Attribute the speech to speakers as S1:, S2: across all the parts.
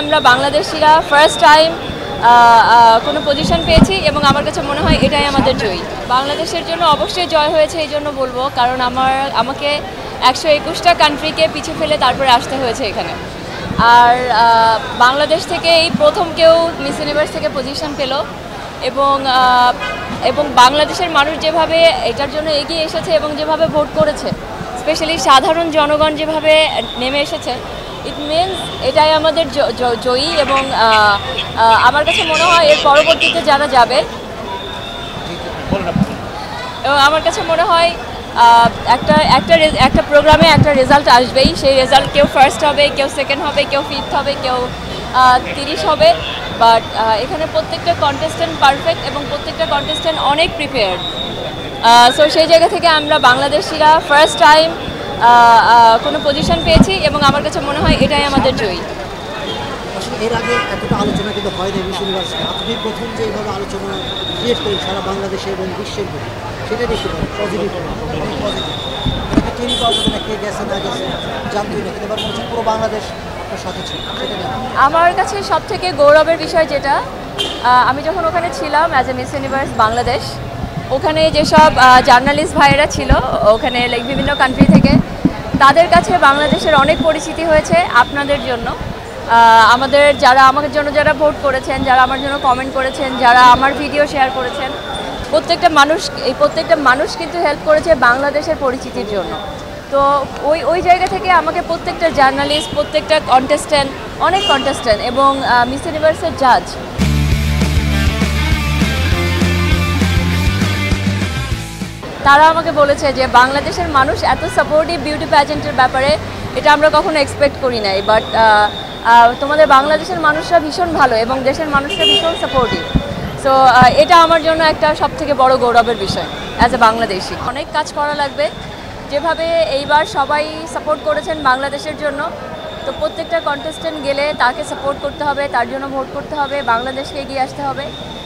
S1: আমরা বাংলাদেশিরা first time কোনো পজিশন পেয়েছি এবং আমার কাছে মনে হয় এটাই আমাদের জয়। বাংলাদেশের জন্য অবশ্যই জয় হয়েছে এই জন্য বলবো, কারণ আমাকে 121টা কান্ট্রিকে পিছিয়ে ফেলে তারপরে আসতে হয়েছে এখানে। আর বাংলাদেশ থেকে এই প্রথম কেউ মিস ইউনিভার্স থেকে পজিশন পেল এবং বাংলাদেশের মানুষ যেভাবে এটার জন্য এগিয়ে এসেছে এবং যেভাবে ভোট করেছে, স্পেশালি সাধারণ জনগণ যেভাবে নেমে এসেছে, ইট মিনস এটাই আমাদের জয়ী। এবং আমার কাছে মনে হয় এর পরবর্তীতে যারা যাবে, এবং আমার কাছে মনে হয় একটা প্রোগ্রামে একটা রেজাল্ট আসবেই। সেই রেজাল্ট কেউ ফার্স্ট হবে, কেউ সেকেন্ড হবে, কেউ ফিফথ হবে, কেউ 30 হবে। বাট এখানে প্রত্যেকটা কন্টেস্ট্যান্ট পারফেক্ট এবং প্রত্যেকটা কন্টেস্ট্যান্ট অনেক প্রিপেয়ার্ড। সো সেই জায়গা থেকে আমরা বাংলাদেশিরা ফার্স্ট টাইম কোনো পজিশন পেয়েছি এবং আমার কাছে মনে হয় এটাই আমাদের জয়ী।
S2: এর আগে এতটা আলোচনা কিন্তু হয়নি মিস ইউনিভার্সিটি, আপনি প্রথম যে এইভাবে আলোচনা ক্রিয়েট করেন সারা বাংলাদেশে এবং বিশ্বের মধ্যে, সেটা দেখতে পারেন পজিটিভ পজিটিভ। এটাকে তৈরি করার জন্য কে গেছে না গেছে জানতেই না, কিন্তু এবার মনে হচ্ছে পুরো বাংলাদেশ আপনার সাথে ছিল।
S1: আমার কাছে সবথেকে গৌরবের বিষয় যেটা, আমি যখন ওখানে ছিলাম as a miss universe Bangladesh, ওখানে যেসব জার্নালিস্ট ভাইয়েরা ছিল ওখানে লাইক বিভিন্ন কান্ট্রি থেকে, তাদের কাছে বাংলাদেশের অনেক পরিচিতি হয়েছে আপনাদের জন্য। আমার জন্য যারা ভোট করেছেন, যারা আমার জন্য কমেন্ট করেছেন, যারা আমার ভিডিও শেয়ার করেছেন, প্রত্যেকটা মানুষ কিন্তু হেল্প করেছে বাংলাদেশের পরিচিতির জন্য। তো ওই জায়গা থেকে আমাকে প্রত্যেকটা জার্নালিস্ট, প্রত্যেকটা অনেক কন্টেস্ট্যান্ট এবং মিস ইউনিভার্সের জাজ, তারা আমাকে বলেছে যে বাংলাদেশের মানুষ এত সাপোর্টিভ বিউটি প্যাজেন্টের ব্যাপারে, এটা আমরা কখনো এক্সপেক্ট করি নাই। বাট তোমাদের বাংলাদেশের মানুষরা ভীষণ ভালো এবং দেশের মানুষরা ভীষণ সাপোর্টিভ। সো এটা আমার জন্য একটা সবথেকে বড় গৌরবের বিষয় অ্যাজ এ বাংলাদেশি। অনেক কাজ করা লাগবে, যেভাবে এইবার সবাই সাপোর্ট করেছেন বাংলাদেশের জন্য। তো প্রত্যেকটা কন্টেস্ট্যান্ট গেলে তাকে সাপোর্ট করতে হবে, তার জন্য ভোট করতে হবে, বাংলাদেশকে এগিয়ে আসতে হবে,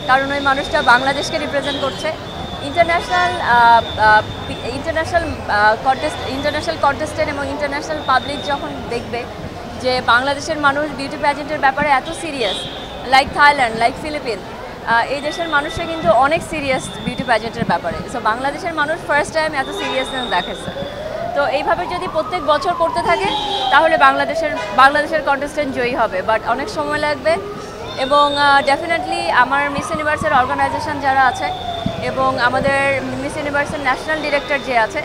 S1: কারণ ওই মানুষটা বাংলাদেশকে রিপ্রেজেন্ট করছে। ইন্টারন্যাশনাল কন্টেস্ট্যান্ট এবং ইন্টারন্যাশনাল পাবলিক যখন দেখবে যে বাংলাদেশের মানুষ বিউটি প্যাজেন্টের ব্যাপারে এত serious, like Thailand, like Philippines, এই দেশের মানুষরা কিন্তু অনেক সিরিয়াস বিউটি প্যাজেন্টের ব্যাপারে। সো বাংলাদেশের মানুষ ফার্স্ট টাইম এত সিরিয়াসনেস দেখাচ্ছে। তো এইভাবে যদি প্রত্যেক বছর করতে থাকে তাহলে বাংলাদেশের কন্টেস্ট্যান্ট জয়ী হবে, বাট অনেক সময় লাগবে। এবং ডেফিনেটলি আমার মিস ইউনিভার্সের অর্গানাইজেশন যারা আছে এবং আমাদের মিস ইউনিভার্সের ন্যাশনাল ডিরেক্টর যে আছে,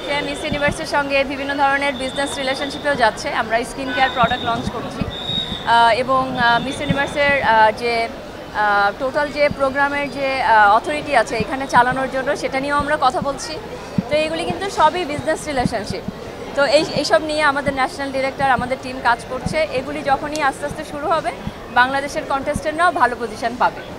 S1: সে মিস ইউনিভার্সের সঙ্গে বিভিন্ন ধরনের বিজনেস রিলেশনশিপেও যাচ্ছে। আমরা স্কিন কেয়ার প্রোডাক্ট লঞ্চ করছি এবং মিস ইউনিভার্সের যে টোটাল যে প্রোগ্রামের যে অথরিটি আছে এখানে চালানোর জন্য, সেটা নিয়েও আমরা কথা বলছি। তো এইগুলি কিন্তু সবই বিজনেস রিলেশনশিপ। তো এইসব নিয়ে আমাদের ন্যাশনাল ডিরেক্টর, আমাদের টিম কাজ করছে। এগুলি যখনই আস্তে আস্তে শুরু হবে, বাংলাদেশের কন্টেস্টেন্টরাও ভালো পজিশন পাবে।